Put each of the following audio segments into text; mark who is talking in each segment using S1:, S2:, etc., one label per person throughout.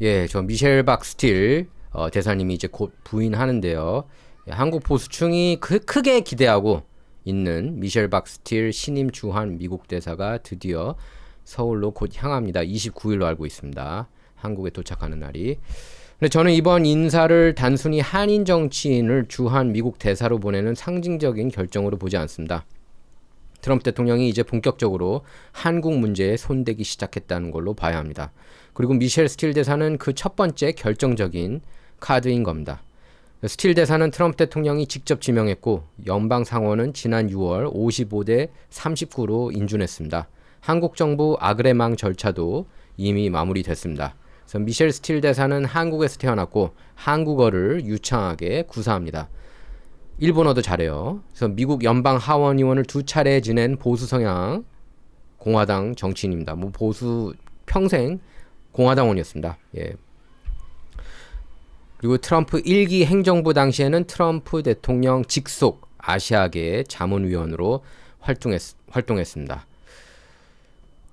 S1: 예, 저 미셸 박스틸 대사님이 이제 곧 부인하는데요. 예, 한국 보수층이 크게 기대하고 있는 미셸 박스틸 신임 주한 미국 대사가 드디어 서울로 곧 향합니다. 29일로 알고 있습니다. 한국에 도착하는 날이. 근데 저는 이번 인사를 단순히 한인 정치인을 주한 미국 대사로 보내는 상징적인 결정으로 보지 않습니다. 트럼프 대통령이 이제 본격적으로 한국 문제에 손대기 시작했다는 걸로 봐야 합니다. 그리고 미셸 스틸 대사는 그 첫 번째 결정적인 카드인 겁니다. 스틸 대사는 트럼프 대통령이 직접 지명했고 연방 상원은 지난 6월 55대 39로 인준했습니다. 한국 정부 아그레망 절차도 이미 마무리됐습니다. 그래서 미셸 스틸 대사는 한국에서 태어났고 한국어를 유창하게 구사합니다. 일본어도 잘해요. 그래서 미국 연방 하원 의원을 2차례 지낸 보수 성향 공화당 정치인입니다. 뭐 보수 평생 공화당원이었습니다. 예. 그리고 트럼프 1기 행정부 당시에는 트럼프 대통령 직속 아시아계 자문위원으로 활동했습니다.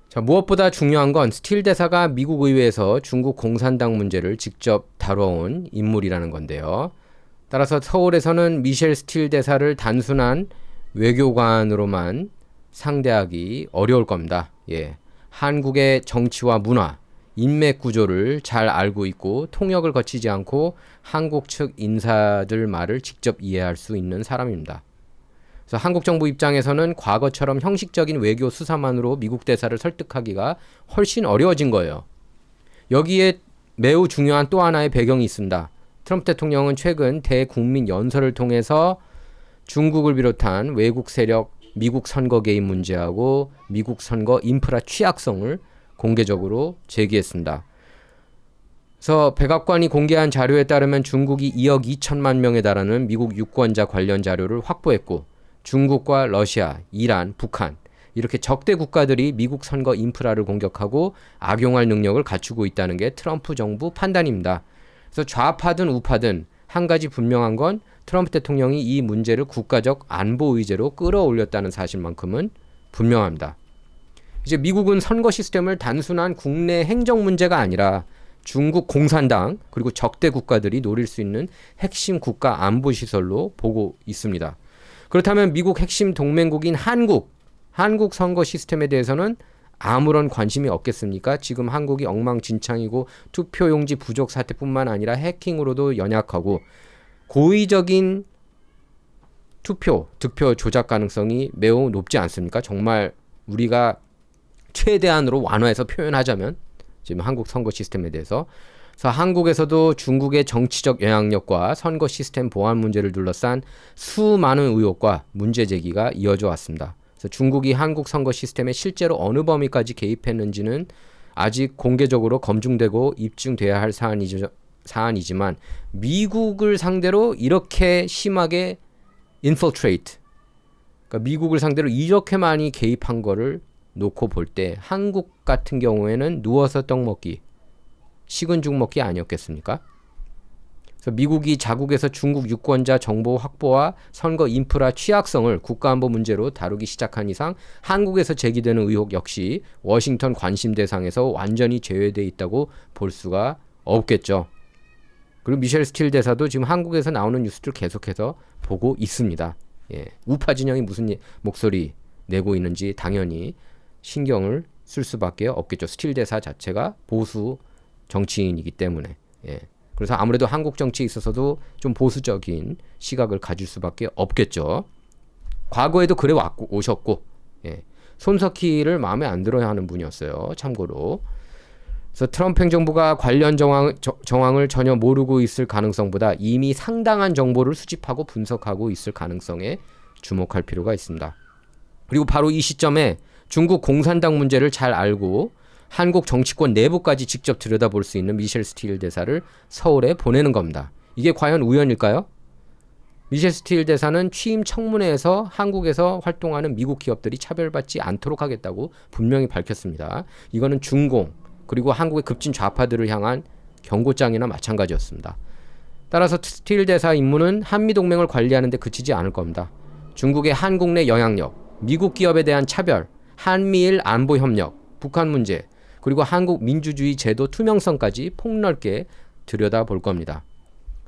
S1: 자, 무엇보다 중요한 건 스틸 대사가 미국 의회에서 중국 공산당 문제를 직접 다뤄온 인물이라는 건데요. 따라서 서울에서는 미셸 스틸 대사를 단순한 외교관으로만 상대하기 어려울 겁니다. 예. 한국의 정치와 문화, 인맥 구조를 잘 알고 있고 통역을 거치지 않고 한국 측 인사들 말을 직접 이해할 수 있는 사람입니다. 그래서 한국 정부 입장에서는 과거처럼 형식적인 외교 수사만으로 미국 대사를 설득하기가 훨씬 어려워진 거예요. 여기에 매우 중요한 또 하나의 배경이 있습니다. 트럼프 대통령은 최근 대국민 연설을 통해서 중국을 비롯한 외국 세력 미국 선거 개입 문제하고 미국 선거 인프라 취약성을 공개적으로 제기했습니다. 그래서 백악관이 공개한 자료에 따르면 중국이 2억 2천만 명에 달하는 미국 유권자 관련 자료를 확보했고 중국과 러시아, 이란, 북한 이렇게 적대 국가들이 미국 선거 인프라를 공격하고 악용할 능력을 갖추고 있다는 게 트럼프 정부 판단입니다. 그래서 좌파든 우파든 한 가지 분명한 건 트럼프 대통령이 이 문제를 국가적 안보 의제로 끌어올렸다는 사실만큼은 분명합니다. 이제 미국은 선거 시스템을 단순한 국내 행정 문제가 아니라 중국 공산당 그리고 적대 국가들이 노릴 수 있는 핵심 국가 안보 시설로 보고 있습니다. 그렇다면 미국 핵심 동맹국인 한국 선거 시스템에 대해서는 아무런 관심이 없겠습니까? 지금 한국이 엉망진창이고 투표용지 부족 사태뿐만 아니라 해킹으로도 연약하고 고의적인 득표 조작 가능성이 매우 높지 않습니까? 정말 우리가 최대한으로 완화해서 표현하자면 지금 한국 선거 시스템에 대해서 그래서 한국에서도 중국의 정치적 영향력과 선거 시스템 보안 문제를 둘러싼 수많은 의혹과 문제 제기가 이어져 왔습니다. 그래서 중국이 한국 선거 시스템에 실제로 어느 범위까지 개입했는지는 아직 공개적으로 검증되고 입증돼야 할 사안이지만 미국을 상대로 이렇게 심하게 infiltrate, 그러니까 미국을 상대로 이렇게 많이 개입한 거를 놓고 볼 때 한국 같은 경우에는 누워서 떡 먹기, 식은 죽 먹기 아니었겠습니까? 그래서 미국이 자국에서 중국 유권자 정보 확보와 선거 인프라 취약성을 국가안보 문제로 다루기 시작한 이상 한국에서 제기되는 의혹 역시 워싱턴 관심 대상에서 완전히 제외돼 있다고 볼 수가 없겠죠. 그리고 미셸 스틸 대사도 지금 한국에서 나오는 뉴스를 계속해서 보고 있습니다. 예. 우파 진영이 무슨 목소리 내고 있는지 당연히 신경을 쓸 수밖에 없겠죠. 스틸 대사 자체가 보수 정치인이기 때문에. 예. 그래서 아무래도 한국 정치에 있어서도 좀 보수적인 시각을 가질 수밖에 없겠죠. 과거에도 그래 오셨고, 예. 손석희를 마음에 안 들어야 하는 분이었어요. 참고로. 그래서 트럼프 행정부가 관련 정황을 전혀 모르고 있을 가능성보다 이미 상당한 정보를 수집하고 분석하고 있을 가능성에 주목할 필요가 있습니다. 그리고 바로 이 시점에 중국 공산당 문제를 잘 알고 한국 정치권 내부까지 직접 들여다볼 수 있는 미셸 스틸 대사를 서울에 보내는 겁니다. 이게 과연 우연일까요? 미셸 스틸 대사는 취임 청문회에서 한국에서 활동하는 미국 기업들이 차별받지 않도록 하겠다고 분명히 밝혔습니다. 이거는 중공 그리고 한국의 급진 좌파들을 향한 경고장이나 마찬가지였습니다. 따라서 스틸 대사 임무는 한미동맹을 관리하는 데 그치지 않을 겁니다. 중국의 한국 내 영향력, 미국 기업에 대한 차별, 한미일 안보 협력, 북한 문제, 그리고 한국 민주주의 제도 투명성까지 폭넓게 들여다볼 겁니다.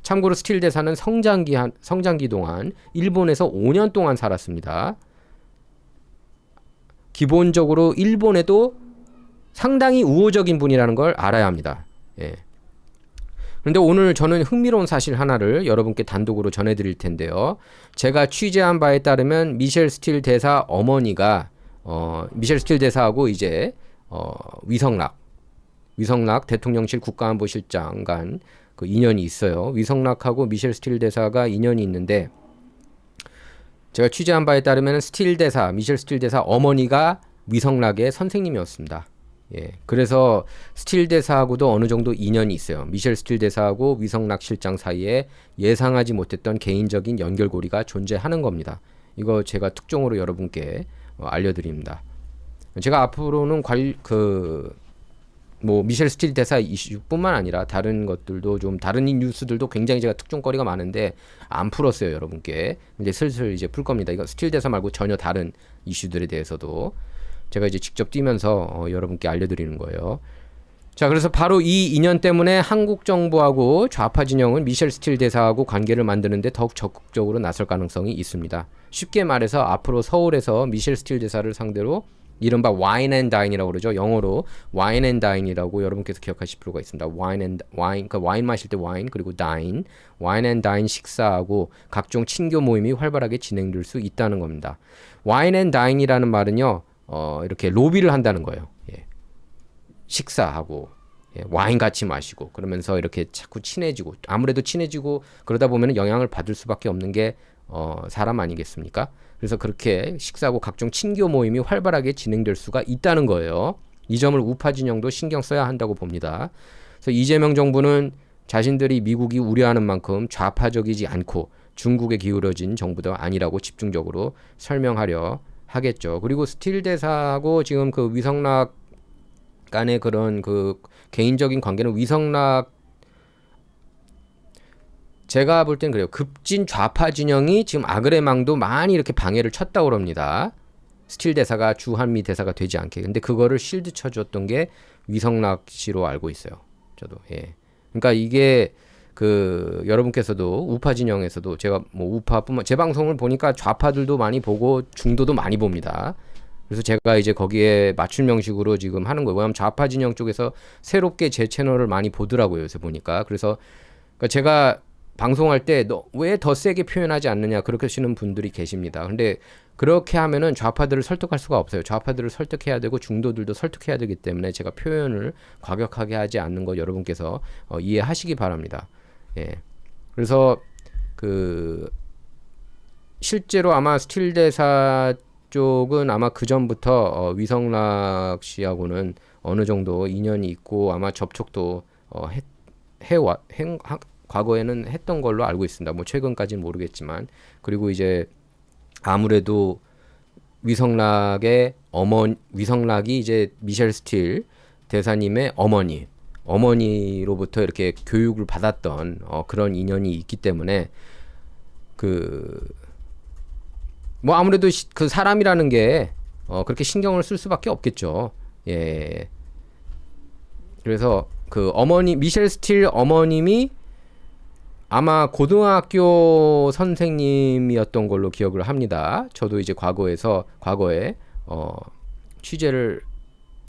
S1: 참고로 스틸 대사는 성장기 동안 일본에서 5년 동안 살았습니다. 기본적으로 일본에도 상당히 우호적인 분이라는 걸 알아야 합니다. 예. 그런데 오늘 저는 흥미로운 사실 하나를 여러분께 단독으로 전해드릴 텐데요. 제가 취재한 바에 따르면 미셸 스틸 대사 어머니가 미셸 스틸 대사하고 이제 위성락 대통령실 국가안보실장 간 그 인연이 있어요. 위성락하고 미셸 스틸 대사가 인연이 있는데 제가 취재한 바에 따르면 미셸 스틸 대사 어머니가 위성락의 선생님이었습니다. 예, 그래서 스틸 대사하고도 어느 정도 인연이 있어요. 미셸 스틸 대사하고 위성락 실장 사이에 예상하지 못했던 개인적인 연결고리가 존재하는 겁니다. 이거 제가 특종으로 여러분께 알려드립니다. 제가 앞으로는 미셸 스틸 대사 이슈뿐만 아니라 다른 것들도 좀 다른 뉴스들도 굉장히 제가 특종거리가 많은데 안 풀었어요, 여러분께. 이제 슬슬 이제 풀 겁니다. 이거 스틸 대사 말고 전혀 다른 이슈들에 대해서도 제가 이제 직접 뛰면서 여러분께 알려드리는 거예요. 자, 그래서 바로 이 인연 때문에 한국 정부하고 좌파 진영은 미셸 스틸 대사하고 관계를 만드는데 더욱 적극적으로 나설 가능성이 있습니다. 쉽게 말해서 앞으로 서울에서 미셸 스틸 대사를 상대로 이른바 와인 앤 다인이라고 그러죠. 영어로 와인 앤 다인이라고 여러분께서 기억하실 필요가 있습니다. 그러니까 와인 마실 때 와인 그리고 다인, 와인 앤 다인 식사하고 각종 친교 모임이 활발하게 진행될 수 있다는 겁니다. 와인 앤 다인이라는 말은요, 이렇게 로비를 한다는 거예요. 예. 식사하고 와인 같이 마시고 그러면서 이렇게 자꾸 친해지고 아무래도 친해지고 그러다 보면 영향을 받을 수밖에 없는 게 사람 아니겠습니까? 그래서 그렇게 식사하고 각종 친교 모임이 활발하게 진행될 수가 있다는 거예요. 이 점을 우파 진영도 신경 써야 한다고 봅니다. 그래서 이재명 정부는 자신들이 미국이 우려하는 만큼 좌파적이지 않고 중국에 기울어진 정부도 아니라고 집중적으로 설명하려 하겠죠. 그리고 스틸 대사하고 지금 그 위성락 간의 그런 그 개인적인 관계는 위성락 제가 볼 땐 그래요. 급진 좌파 진영이 지금 아그레망도 많이 이렇게 방해를 쳤다고 합니다. 스틸 대사가 주한미 대사가 되지 않게. 근데 그거를 실드 쳐줬던 게 위성락 씨로 알고 있어요. 저도. 예. 그러니까 이게 여러분께서도 우파 진영에서도 제가 우파뿐만 제 방송을 보니까 좌파들도 많이 보고 중도도 많이 봅니다. 그래서 제가 이제 거기에 맞춤 형식으로 지금 하는 거예요. 왜냐하면 좌파 진영 쪽에서 새롭게 제 채널을 많이 보더라고요. 요새 보니까. 그래서 그러니까 제가 방송할 때 너 왜 더 세게 표현하지 않느냐 그렇게 하시는 분들이 계십니다. 근데 그렇게 하면은 좌파들을 설득할 수가 없어요. 좌파들을 설득해야 되고 중도들도 설득해야 되기 때문에 제가 표현을 과격하게 하지 않는 거 여러분께서 이해하시기 바랍니다. 예. 그래서 실제로 아마 스틸 대사 쪽은 아마 그 전부터 위성락 씨하고는 어느 정도 인연이 있고 아마 접촉도 과거에는 했던 걸로 알고 있습니다. 뭐 최근까지는 모르겠지만. 그리고 이제 아무래도 위성락이 이제 미셸 스틸 대사님의 어머니로부터 이렇게 교육을 받았던 그런 인연이 있기 때문에 뭐 아무래도 그 사람이라는 게 그렇게 신경을 쓸 수밖에 없겠죠. 예. 그래서 미셸 스틸 어머님이 아마 고등학교 선생님이었던 걸로 기억을 합니다. 저도 이제 과거에 취재를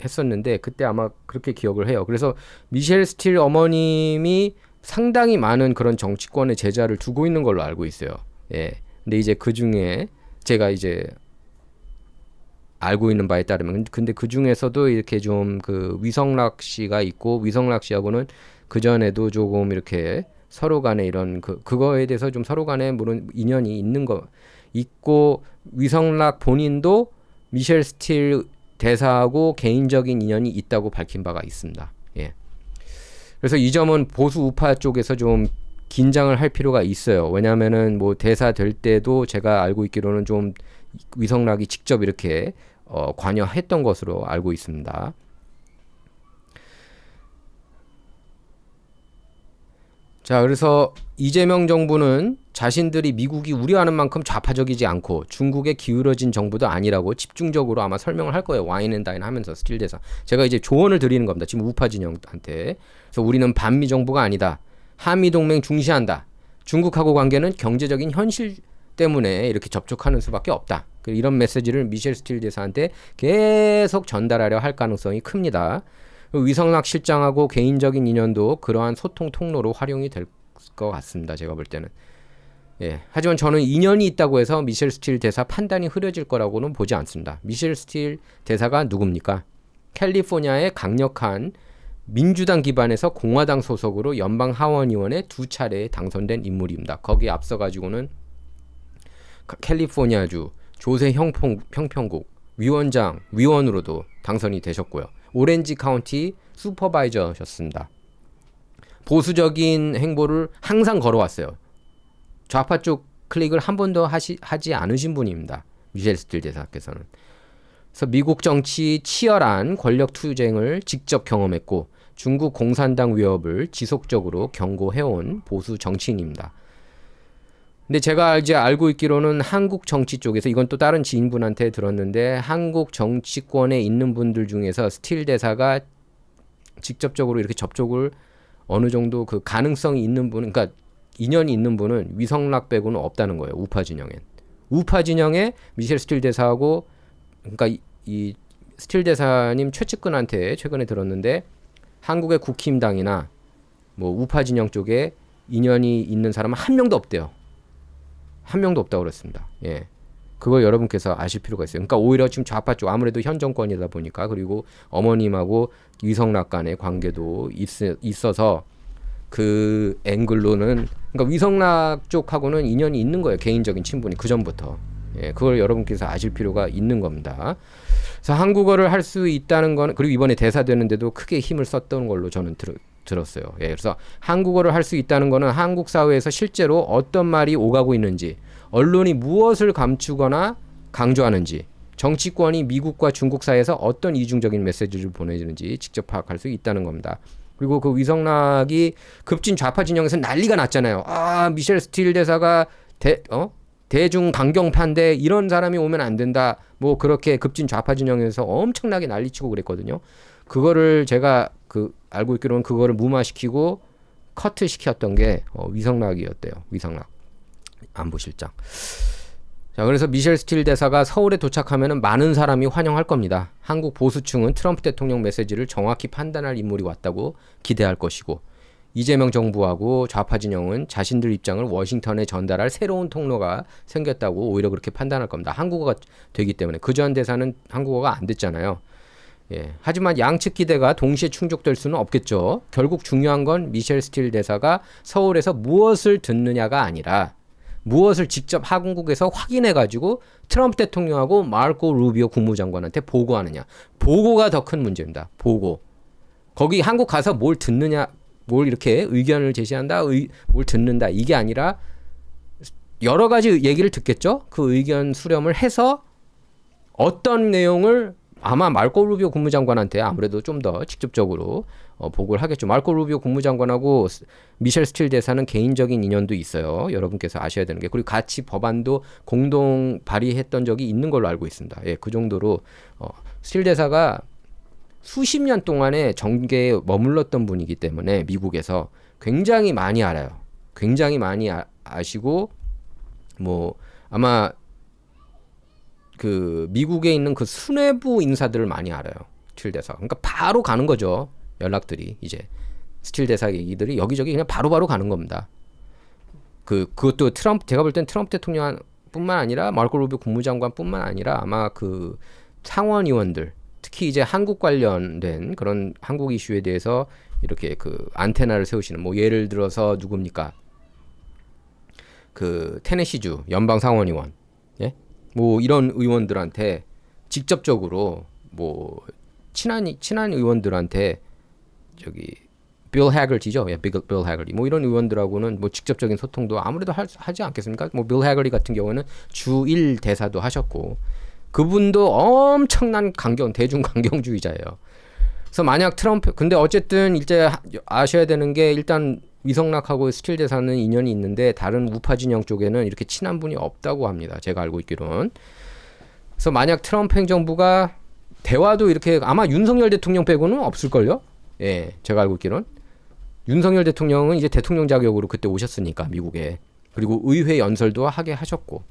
S1: 했었는데 그때 아마 그렇게 기억을 해요. 그래서 미셸 스틸 어머님이 상당히 많은 그런 정치권의 제자를 두고 있는 걸로 알고 있어요. 예. 근데 이제 그 중에 제가 이제 알고 있는 바에 따르면 근데 그 중에서도 이렇게 좀 위성락 씨가 있고 위성락 씨하고는 그 전에도 조금 이렇게 서로 간에 이런 그거에 대해서 좀 서로 간에 물론 인연이 있는 거 있고 위성락 본인도 미셸 스틸 대사하고 개인적인 인연이 있다고 밝힌 바가 있습니다. 예. 그래서 이 점은 보수 우파 쪽에서 좀 긴장을 할 필요가 있어요. 왜냐하면은 뭐 대사 될 때도 제가 알고 있기로는 좀 위성락이 직접 이렇게 관여했던 것으로 알고 있습니다. 자, 그래서 이재명 정부는 자신들이 미국이 우려하는 만큼 좌파적이지 않고 중국에 기울어진 정부도 아니라고 집중적으로 아마 설명을 할 거예요. 와인 앤 다인 하면서 스틸 대사. 제가 이제 조언을 드리는 겁니다. 지금 우파 진영한테. 그래서 우리는 반미 정부가 아니다. 한미 동맹 중시한다. 중국하고 관계는 경제적인 현실 때문에 이렇게 접촉하는 수밖에 없다. 이런 메시지를 미셸 스틸 대사한테 계속 전달하려 할 가능성이 큽니다. 위성락 실장하고 개인적인 인연도 그러한 소통 통로로 활용이 될 것 같습니다. 제가 볼 때는. 예. 하지만 저는 인연이 있다고 해서 미셸 스틸 대사 판단이 흐려질 거라고는 보지 않습니다. 미셸 스틸 대사가 누굽니까? 캘리포니아의 강력한 민주당 기반에서 공화당 소속으로 연방 하원의원에 2차례 당선된 인물입니다. 거기에 앞서 가지고는 캘리포니아주 조세 형평국 위원으로도 당선이 되셨고요. 오렌지 카운티 슈퍼바이저셨습니다. 보수적인 행보를 항상 걸어왔어요. 좌파 쪽 클릭을 한 번도 하지 않으신 분입니다. 미셸 스틸 대사께서는. 그래서 미국 정치 치열한 권력 투쟁을 직접 경험했고 중국 공산당 위협을 지속적으로 경고해온 보수 정치인입니다. 근데 제가 이제 알고 있기로는 한국 정치 쪽에서 이건 또 다른 지인분한테 들었는데 한국 정치권에 있는 분들 중에서 스틸 대사가 직접적으로 이렇게 접촉을 어느 정도 그 가능성이 있는 분, 그러니까 인연이 있는 분은 위성락 빼고는 없다는 거예요. 우파 진영엔. 우파 진영에 미셸 스틸 대사하고 그러니까 이 스틸 대사님 최측근한테 최근에 들었는데 한국의 국힘당이나 뭐 우파 진영 쪽에 인연이 있는 사람은 한 명도 없대요. 한 명도 없다고 그랬습니다. 예. 그걸 여러분께서 아실 필요가 있어요. 그러니까 오히려 지금 좌파 쪽 아무래도 현 정권이다 보니까 그리고 어머님하고 위성락 간의 관계도 있어서 그 앵글로는 그러니까 위성락 쪽하고는 인연이 있는 거예요. 개인적인 친분이 그 전부터. 예, 그걸 여러분께서 아실 필요가 있는 겁니다. 그래서 한국어를 할 수 있다는 건 그리고 이번에 대사 되는데도 크게 힘을 썼던 걸로 저는 들었어요. 예, 그래서 한국어를 할 수 있다는 거는 한국 사회에서 실제로 어떤 말이 오가고 있는지, 언론이 무엇을 감추거나 강조하는지, 정치권이 미국과 중국 사이에서 어떤 이중적인 메시지를 보내주는지 직접 파악할 수 있다는 겁니다. 그리고 그 위성락이 급진 좌파 진영에서 난리가 났잖아요. 아, 미셸 스틸 대사가 대중 강경파인데 이런 사람이 오면 안 된다. 뭐 그렇게 급진 좌파 진영에서 엄청나게 난리치고 그랬거든요. 그거를 제가 알고 있기로는 그거를 무마시키고 커트 시켰던 게 위성락이었대요. 위성락 안보실장. 자, 그래서 미셸 스틸 대사가 서울에 도착하면은 많은 사람이 환영할 겁니다. 한국 보수층은 트럼프 대통령 메시지를 정확히 판단할 인물이 왔다고 기대할 것이고 이재명 정부하고 좌파 진영은 자신들 입장을 워싱턴에 전달할 새로운 통로가 생겼다고 오히려 그렇게 판단할 겁니다. 한국어가 되기 때문에. 그전 대사는 한국어가 안 됐잖아요. 예. 하지만 양측 기대가 동시에 충족될 수는 없겠죠. 결국 중요한 건 미셸 스틸 대사가 서울에서 무엇을 듣느냐가 아니라 무엇을 직접 한국에서 확인해가지고 트럼프 대통령하고 마르코 루비오 국무장관한테 보고하느냐. 보고가 더 큰 문제입니다. 보고. 거기 한국 가서 뭘 듣느냐, 뭘 이렇게 의견을 제시한다, 뭘 듣는다. 이게 아니라 여러 가지 얘기를 듣겠죠. 그 의견 수렴을 해서 어떤 내용을 아마 마르코 루비오 국무장관한테 아무래도 좀 더 직접적으로 보고를 하겠죠. 마르코 루비오 국무장관하고 미셸 스틸 대사는 개인적인 인연도 있어요. 여러분께서 아셔야 되는 게. 그리고 같이 법안도 공동 발의했던 적이 있는 걸로 알고 있습니다. 예, 그 정도로 스틸 대사가 수십 년 동안에 정계에 머물렀던 분이기 때문에 미국에서 굉장히 많이 알아요. 굉장히 많이 아시고 뭐 아마 그 미국에 있는 그 수뇌부 인사들을 많이 알아요. 스틸 대사. 그러니까 바로 가는 거죠. 연락들이 이제 스틸 대사 얘기들이 여기저기 그냥 바로바로 가는 겁니다. 그것도 제가 볼 땐 트럼프 대통령뿐만 아니라 마르코 루비오 국무장관뿐만 아니라 아마 그 상원의원들 특히 이제 한국 관련된 그런 한국 이슈에 대해서 이렇게 그 안테나를 세우시는 뭐 예를 들어서 누굽니까? 그 테네시주 연방 상원의원. 예? 뭐 이런 의원들한테 직접적으로 뭐 친한 의원들한테 저기 빌 해거티죠. 예, 빌 해거티. 뭐 이런 의원들하고는 뭐 직접적인 소통도 아무래도 하지 않겠습니까? 뭐 빌 해거티 같은 경우는 주 1 대사도 하셨고 그분도 엄청난 대중 강경주의자예요. 그래서 만약 근데 어쨌든 이제 아셔야 되는 게 일단 위성락하고 스틸 대사는 인연이 있는데 다른 우파 진영 쪽에는 이렇게 친한 분이 없다고 합니다. 제가 알고 있기로는. 그래서 만약 트럼프 행정부가 대화도 이렇게 아마 윤석열 대통령 빼고는 없을걸요? 예, 제가 알고 있기로는. 윤석열 대통령은 이제 대통령 자격으로 그때 오셨으니까 미국에. 그리고 의회 연설도 하게 하셨고.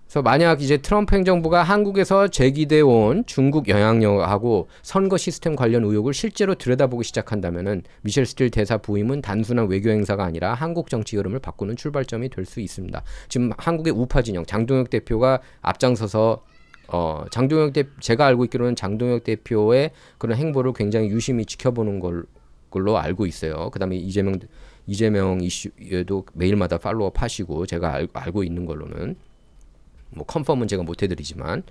S1: 그래서 만약 이제 트럼프 행정부가 한국에서 제기돼 온 중국 영향력하고 선거 시스템 관련 의혹을 실제로 들여다보기 시작한다면은 미셸 스틸 대사 부임은 단순한 외교 행사가 아니라 한국 정치 흐름을 바꾸는 출발점이 될 수 있습니다. 지금 한국의 우파 진영 장동혁 대표가 앞장서서 제가 알고 있기로는 장동혁 대표의 그런 행보를 굉장히 유심히 지켜보는 걸로 알고 있어요. 그다음에 이재명 이슈에도 매일마다 팔로업 하시고 제가 알고 있는 걸로는 뭐 컨펌은 제가 못 해드리지만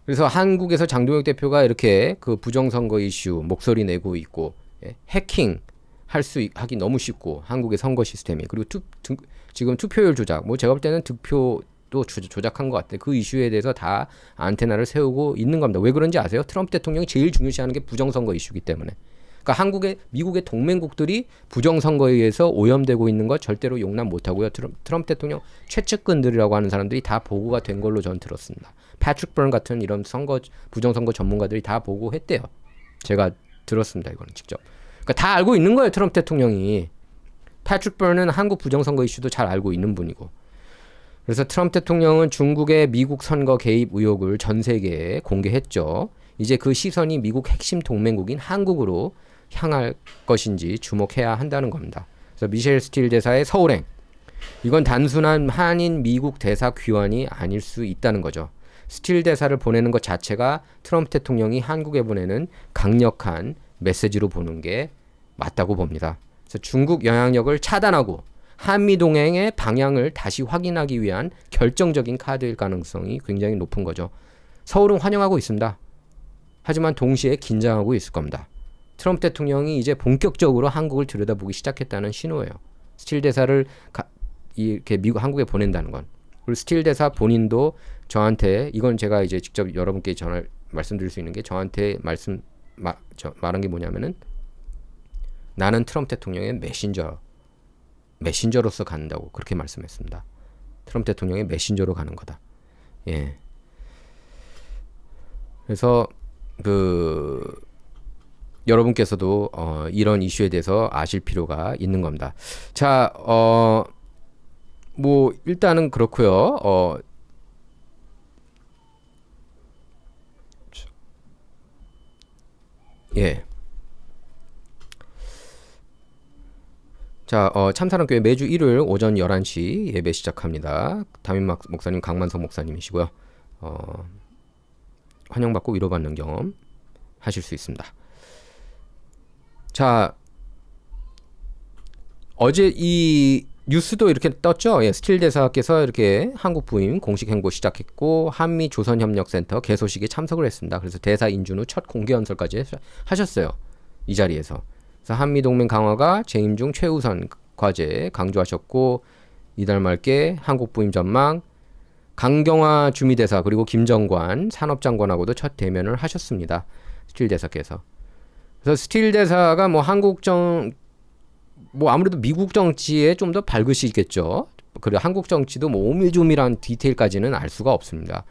S1: 그래서 한국에서 장동혁 대표가 이렇게 그 부정선거 이슈 목소리 내고 있고 해킹 하기 너무 쉽고 한국의 선거 시스템이 그리고 지금 투표율 조작 뭐 제가 볼 때는 득표도 조작한 것 같아요. 그 이슈에 대해서 다 안테나를 세우고 있는 겁니다. 왜 그런지 아세요? 트럼프 대통령이 제일 중요시하는 게 부정선거 이슈이기 때문에. 그러니까 미국의 동맹국들이 부정선거에 의해서 오염되고 있는 것 절대로 용납 못하고요. 트럼프 대통령 최측근들이라고 하는 사람들이 다 보고가 된 걸로 전 들었습니다. 패트릭 버런 같은 이런 부정선거 전문가들이 다 보고했대요. 제가 들었습니다. 이거는 직접. 그러니까 다 알고 있는 거예요. 트럼프 대통령이. 패트릭 버런은 한국 부정선거 이슈도 잘 알고 있는 분이고. 그래서 트럼프 대통령은 중국의 미국 선거 개입 의혹을 전 세계에 공개했죠. 이제 그 시선이 미국 핵심 동맹국인 한국으로 향할 것인지 주목해야 한다는 겁니다. 그래서 미셸 스틸 대사의 서울행 이건 단순한 한인 미국 대사 귀환이 아닐 수 있다는 거죠. 스틸 대사를 보내는 것 자체가 트럼프 대통령이 한국에 보내는 강력한 메시지로 보는 게 맞다고 봅니다. 그래서 중국 영향력을 차단하고 한미 동맹의 방향을 다시 확인하기 위한 결정적인 카드일 가능성이 굉장히 높은 거죠. 서울은 환영하고 있습니다. 하지만 동시에 긴장하고 있을 겁니다. 트럼프 대통령이 이제 본격적으로 한국을 들여다보기 시작했다는 신호예요. 스틸 대사를 이렇게 한국에 보낸다는 건. 그리고 스틸 대사 본인도 저한테 이건 제가 이제 직접 여러분께 말씀드릴 수 있는 게 저한테 말한 게 뭐냐면은 나는 트럼프 대통령의 메신저로서 간다고 그렇게 말씀했습니다. 트럼프 대통령의 메신저로 가는 거다. 예. 그래서 여러분께서도 이런 이슈에 대해서 아실 필요가 있는 겁니다. 자, 뭐 일단은 그렇고요. 예. 자, 참사랑교회 매주 일요일 오전 11시 예배 시작합니다. 담임 목사님 강만석 목사님이시고요. 환영받고 위로받는 경험 하실 수 있습니다. 자, 어제 이 뉴스도 이렇게 떴죠. 예, 스틸 대사께서 이렇게 한국 부임 공식 행보 시작했고 한미 조선협력센터 개소식에 참석을 했습니다. 그래서 대사 인준 후 첫 공개 연설까지 하셨어요. 이 자리에서. 그래서 한미 동맹 강화가 재임 중 최우선 과제 강조하셨고 이달 말께 한국 부임 전망 강경화 주미대사 그리고 김정관 산업장관하고도 첫 대면을 하셨습니다. 스틸 대사께서. 그래서 스틸 대사가 뭐 뭐 아무래도 미국 정치에 좀 더 발그시겠죠. 그리고 한국 정치도 뭐 오밀조밀한 디테일까지는 알 수가 없습니다.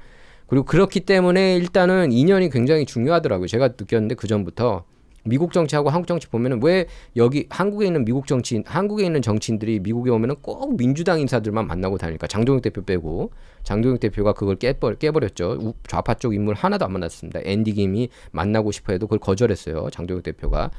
S1: 그리고 그렇기 때문에 일단은 인연이 굉장히 중요하더라고요. 제가 느꼈는데 그 전부터 미국 정치하고 한국 정치 보면은 왜 여기 한국에 있는 정치인들이 미국에 오면은 꼭 민주당 인사들만 만나고 다니니까 장동혁 대표 빼고 장동혁 대표가 그걸 깨버렸죠. 좌파 쪽 인물 하나도 안 만났습니다. 앤디 김이 만나고 싶어 해도 그걸 거절했어요. 장동혁 대표가.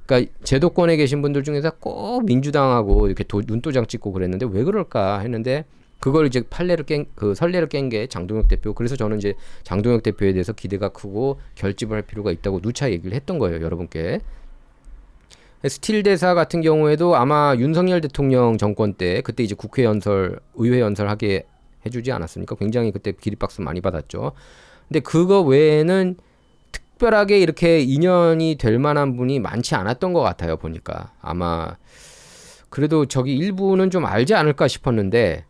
S1: 그러니까 제도권에 계신 분들 중에서 꼭 민주당하고 이렇게 눈도장 찍고 그랬는데 왜 그럴까 했는데 그걸 이제 선례를 깬 게 장동혁 대표. 그래서 저는 이제 장동혁 대표에 대해서 기대가 크고 결집을 할 필요가 있다고 누차 얘기를 했던 거예요, 여러분께. 스틸 대사 같은 경우에도 아마 윤석열 대통령 정권 때 그때 이제 의회 연설하게 해주지 않았습니까? 굉장히 그때 기립박수 많이 받았죠. 근데 그거 외에는 특별하게 이렇게 인연이 될 만한 분이 많지 않았던 것 같아요, 보니까. 아마 그래도 저기 일부는 좀 알지 않을까 싶었는데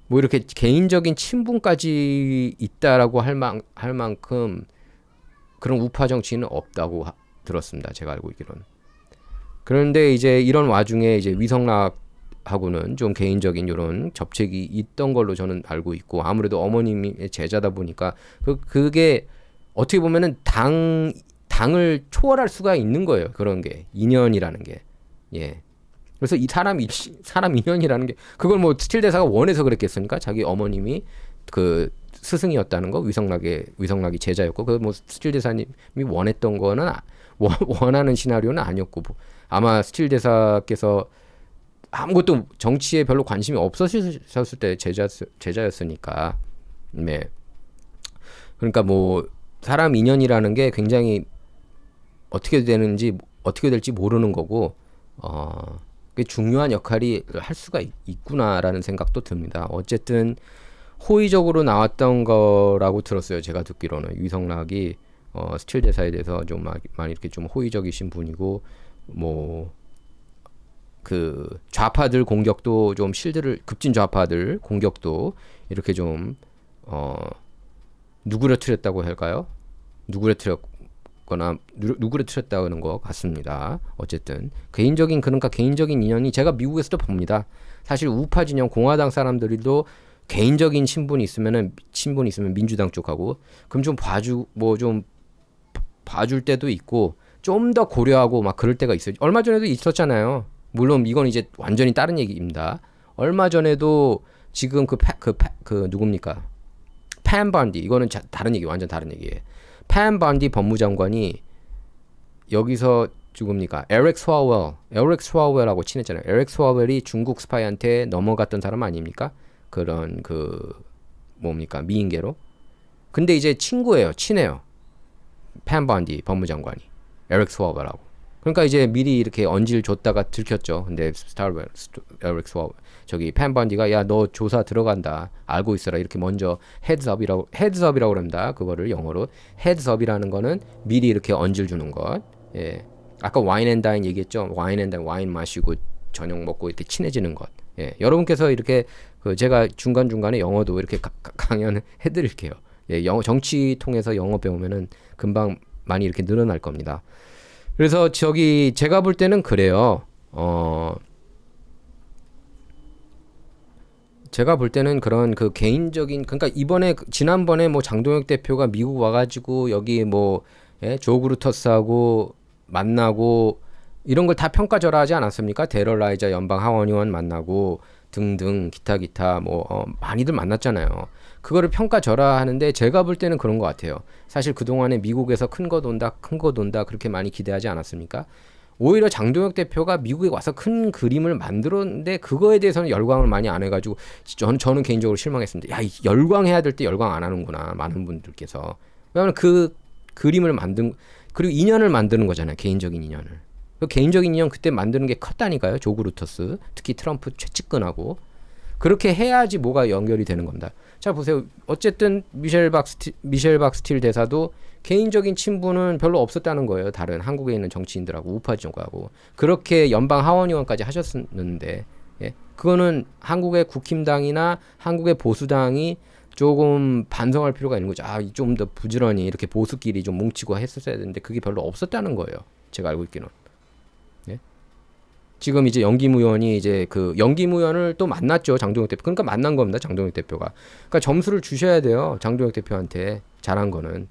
S1: 뭐 이렇게 개인적인 친분까지 있다라고 할 만큼 그런 우파 정치는 없다고 들었습니다. 제가 알고 있기로는. 그런데 이제 이런 와중에 이제 위성락하고는 좀 개인적인 이런 접촉이 있던 걸로 저는 알고 있고, 아무래도 어머님의 제자다 보니까 그게 어떻게 보면은 당을 초월할 수가 있는 거예요. 그런 게 인연이라는 게. 예. 그래서 이 사람 인연이라는 게, 그걸 뭐 스틸 대사가 원해서 그랬겠습니까? 자기 어머님이 그 스승이었다는 거, 위성락이 제자였고, 그 뭐 스틸 대사님이 원했던 거는 원하는 시나리오는 아니었고, 아마 스틸 대사께서 아무것도 정치에 별로 관심이 없으셨을 때 제자였으니까. 네. 그러니까 뭐 사람 인연이라는 게 굉장히 어떻게 될지 모르는 거고, 그게 중요한 역할이 할 수가 있구나라는 생각도 듭니다. 어쨌든 호의적으로 나왔던 거라고 들었어요. 제가 듣기로는 위성락이 스틸 대사에 대해서 좀 많이 이렇게 좀 호의적이신 분이고, 뭐 그 좌파들 공격도 좀 급진 좌파들 공격도 이렇게 좀 누그러뜨렸다고 할까요? 누그러뜨렸다는 것 같습니다. 어쨌든 개인적인 인연이 제가 미국에서도 봅니다. 사실 우파 진영 공화당 사람들도 개인적인 친분이 있으면 민주당 쪽하고 그럼 좀 봐줄 때도 있고, 좀 더 고려하고 막 그럴 때가 있어요. 얼마 전에도 있었잖아요. 물론 이건 이제 완전히 다른 얘기입니다. 얼마 전에도 지금 누굽니까? 팬 번디, 이거는 다른 얘기, 완전 다른 얘기예요. 팬 번디 법무장관이 여기서 누굽니까? 에릭 스와웰하고 친했잖아요. 에릭 스와웰이 중국 스파이한테 넘어갔던 사람 아닙니까? 그런 미인계로. 근데 이제 친해요. 팬 번디 법무장관이 에릭 스와웰하고. 그러니까 이제 미리 이렇게 언질 줬다가 들켰죠. 근데 에릭 스와웰 팬 번디가 야, 너 조사 들어간다, 알고 있어라, 이렇게 먼저 헤드업이라고 그럽니다. 그거를 영어로 헤드업이라는 거는 미리 이렇게 언질 주는 것. 예. 아까 와인 앤 다인 얘기했죠. 와인 마시고 저녁 먹고 이렇게 친해지는 것. 예. 여러분께서 이렇게 제가 중간중간에 영어도 이렇게 강연 해드릴게요. 예. 정치 통해서 영어 배우면은 금방 많이 이렇게 늘어날 겁니다. 그래서 제가 볼 때는 그래요. 제가 볼 때는 그런 개인적인, 그러니까 지난번에 뭐 장동혁 대표가 미국 와가지고 여기 조 그루터스하고 만나고 이런 걸 다 평가절하하지 않았습니까? 데럴 라이자 연방 하원의원 만나고 등등 기타 많이들 만났잖아요. 그거를 평가절하하는데 제가 볼 때는 그런 것 같아요. 사실 그동안에 미국에서 큰 거 돈다 그렇게 많이 기대하지 않았습니까? 오히려 장동혁 대표가 미국에 와서 큰 그림을 만들었는데 그거에 대해서는 열광을 많이 안 해가지고 저는 개인적으로 실망했습니다. 야, 열광해야 될 때 열광 안 하는구나, 많은 분들께서. 왜냐하면 그 그림을 그리고 인연을 만드는 거잖아요. 개인적인 인연을. 그 개인적인 인연 그때 만드는 게 컸다니까요. 조 그루터스, 특히 트럼프 최측근하고. 그렇게 해야지 뭐가 연결이 되는 겁니다. 자, 보세요. 어쨌든 미셸 박스틸 대사도 개인적인 친분은 별로 없었다는 거예요. 다른 한국에 있는 정치인들하고 우파 지역하고. 그렇게 연방 하원의원까지 하셨는데, 예? 그거는 한국의 국힘당이나 한국의 보수당이 조금 반성할 필요가 있는 거죠. 좀 더 부지런히 이렇게 보수끼리 좀 뭉치고 했었어야 되는데 그게 별로 없었다는 거예요. 제가 알고 있기는. 예? 지금 이제 영김 의원이 이제 영김 의원을 또 만났죠. 장동혁 대표. 그러니까 만난 겁니다. 장동혁 대표가. 그러니까 점수를 주셔야 돼요. 장동혁 대표한테 잘한 거는.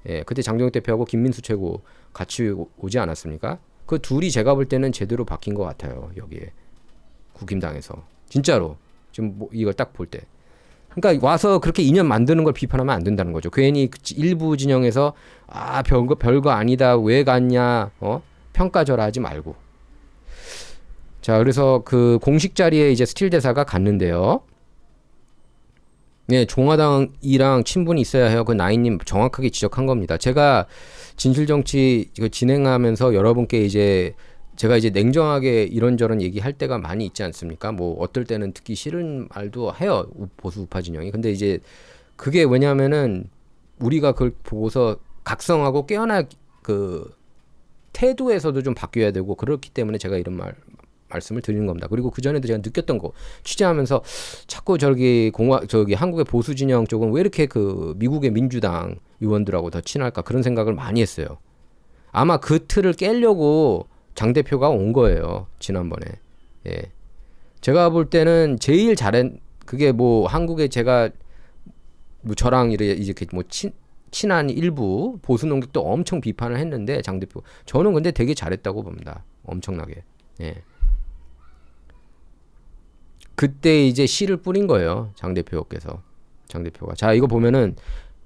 S1: 예, 그때 장동혁 대표하고 김민수 최고 같이 오지 않았습니까? 그 둘이 제가 볼 때는 제대로 바뀐 것 같아요. 여기에 국힘당에서 진짜로 지금 이걸 딱 볼 때. 그러니까 와서 그렇게 인연 만드는 걸 비판하면 안 된다는 거죠. 괜히 일부 진영에서 별거 아니다, 왜 갔냐, 평가절하하지 말고. 자, 그래서 그 공식 자리에 이제 스틸 대사가 갔는데요. 네, 공화당이랑 친분이 있어야 해요. 그 나인님 정확하게 지적한 겁니다. 제가 진실정치 진행하면서 여러분께 제가 냉정하게 이런저런 얘기할 때가 많이 있지 않습니까? 어떨 때는 듣기 싫은 말도 해요. 보수 우파 진영이. 근데 이제 그게 왜냐면은 우리가 그걸 보고서 각성하고 깨어나 태도에서도 좀 바뀌어야 되고 그렇기 때문에 제가 이런 말씀을 드리는 겁니다. 그리고 그 전에도 제가 느꼈던 거 취재하면서 자꾸 한국의 보수 진영 쪽은 왜 이렇게 미국의 민주당 의원들하고 더 친할까 그런 생각을 많이 했어요. 아마 그 틀을 깨려고 장 대표가 온 거예요. 지난번에. 예. 제가 볼 때는 제일 그게 뭐 한국에 제가 뭐 저랑 이렇게 뭐 친한 일부 보수 농객도 엄청 비판을 했는데 장 대표 저는 근데 되게 잘했다고 봅니다. 엄청나게. 예. 그때 이제 씨를 뿌린 거예요. 장 대표가. 자, 이거 보면은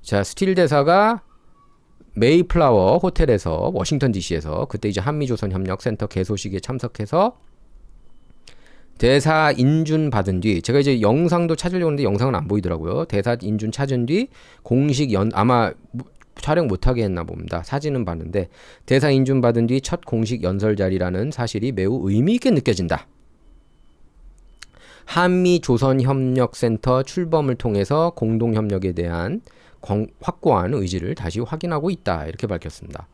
S1: 자, 스틸 대사가 메이플라워 호텔에서 워싱턴 DC에서 그때 이제 한미조선협력센터 개소식에 참석해서 대사 인준 받은 뒤 제가 이제 영상도 찾으려고 했는데 영상은 안 보이더라고요. 대사 인준 찾은 뒤 공식 아마 촬영 못하게 했나 봅니다. 사진은 봤는데 대사 인준 받은 뒤 첫 공식 연설 자리라는 사실이 매우 의미 있게 느껴진다. 한미조선협력센터 출범을 통해서 공동협력에 대한 확고한 의지를 다시 확인하고 있다. 이렇게 밝혔습니다.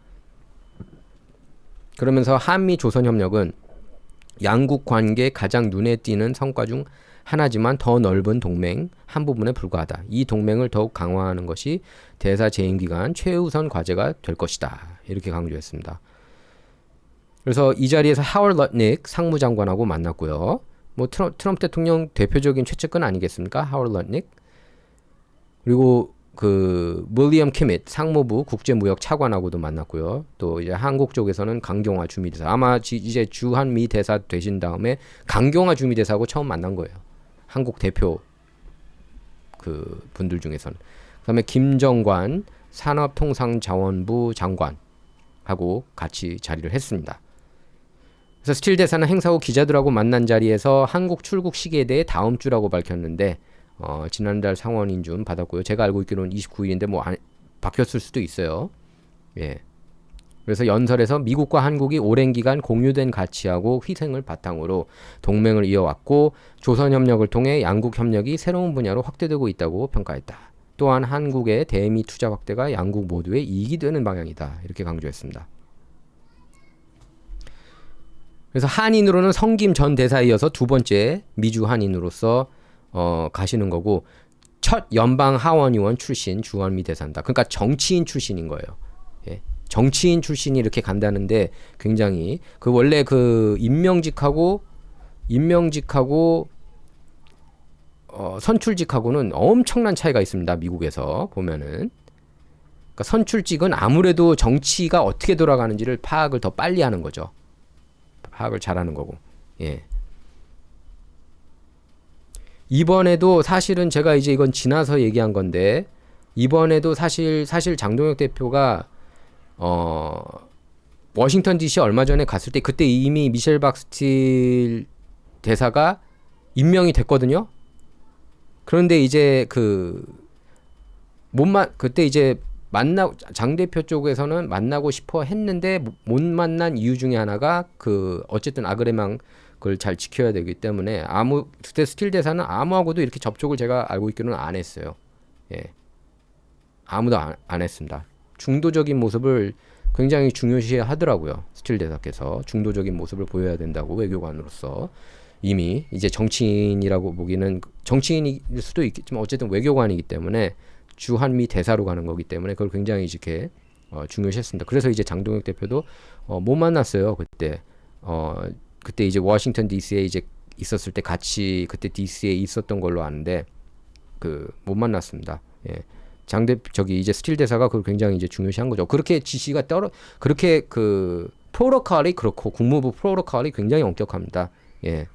S1: 그러면서 한미조선협력은 양국 관계의 가장 눈에 띄는 성과 중 하나지만 더 넓은 동맹 한 부분에 불과하다. 이 동맹을 더욱 강화하는 것이 대사 재임 기간 최우선 과제가 될 것이다. 이렇게 강조했습니다. 그래서 이 자리에서 하월 럿닉 상무장관하고 만났고요. 뭐 트럼프 대통령 대표적인 최측근 아니겠습니까? 하월 럿닉. 그리고 그 윌리엄 키밋 상무부 국제무역 차관하고도 만났고요. 또 이제 한국 쪽에서는 강경화 주미대사 아마 이제 주한미 대사 되신 다음에 강경화 주미대사하고 처음 만난 거예요. 한국 대표 그 분들 중에서는. 그다음에 김정관 산업통상자원부 장관하고 같이 자리를 했습니다. 그래서 스틸 대사는 행사 후 기자들하고 만난 자리에서 한국 출국 시기에 대해 다음 주라고 밝혔는데 지난달 상원 인준 받았고요. 제가 알고 있기로는 29일인데 뭐 바뀌었을 수도 있어요. 예. 그래서 연설에서 미국과 한국이 오랜 기간 공유된 가치하고 희생을 바탕으로 동맹을 이어왔고 조선협력을 통해 양국 협력이 새로운 분야로 확대되고 있다고 평가했다. 또한 한국의 대미 투자 확대가 양국 모두의 이익이 되는 방향이다. 이렇게 강조했습니다. 그래서 한인으로는 성김 전 대사에 이어서 두 번째 미주 한인으로서 가시는 거고 첫 연방 하원의원 출신 주한미 대사입니다. 그러니까 정치인 출신인 거예요. 예. 정치인 출신이 이렇게 간다는데 굉장히 그 원래 그 임명직하고 선출직하고는 엄청난 차이가 있습니다. 미국에서 보면은. 그러니까 선출직은 아무래도 정치가 어떻게 돌아가는지를 파악을 더 빨리 하는 거죠. 파악을 잘하는 거고. 예. 이번에도 사실은 제가 이제 이건 지나서 얘기한 건데 이번에도 사실 장동혁 대표가 워싱턴 DC 얼마 전에 갔을 때 그때 이미 미셸 박스틸 대사가 임명이 됐거든요. 그런데 이제 그때 이제 장 대표 쪽에서는 만나고 싶어 했는데 못 만난 이유 중에 하나가 어쨌든 아그레망 그걸 잘 지켜야 되기 때문에 그때 스틸 대사는 아무하고도 이렇게 접촉을 제가 알고 있기로는 안 했어요. 예. 아무도 안 했습니다. 중도적인 모습을 굉장히 중요시 하더라고요. 스틸 대사께서 중도적인 모습을 보여야 된다고 외교관으로서 이미 이제 정치인이라고 보기는 정치인일 수도 있겠지만 어쨌든 외교관이기 때문에 주한미 대사로 가는 거기 때문에 그걸 굉장히 이렇게 중요시했습니다. 그래서 이제 장동혁 대표도 못 만났어요. 그때 이제 워싱턴 DC에 이제 있었을 때 같이 그때 DC에 있었던 걸로 아는데 못 만났습니다. 예. 이제 스틸 대사가 그걸 굉장히 이제 중요시한 거죠. 그렇게 지시가 그렇게 프로토콜이 그렇고 국무부 프로토콜이 굉장히 엄격합니다. 예.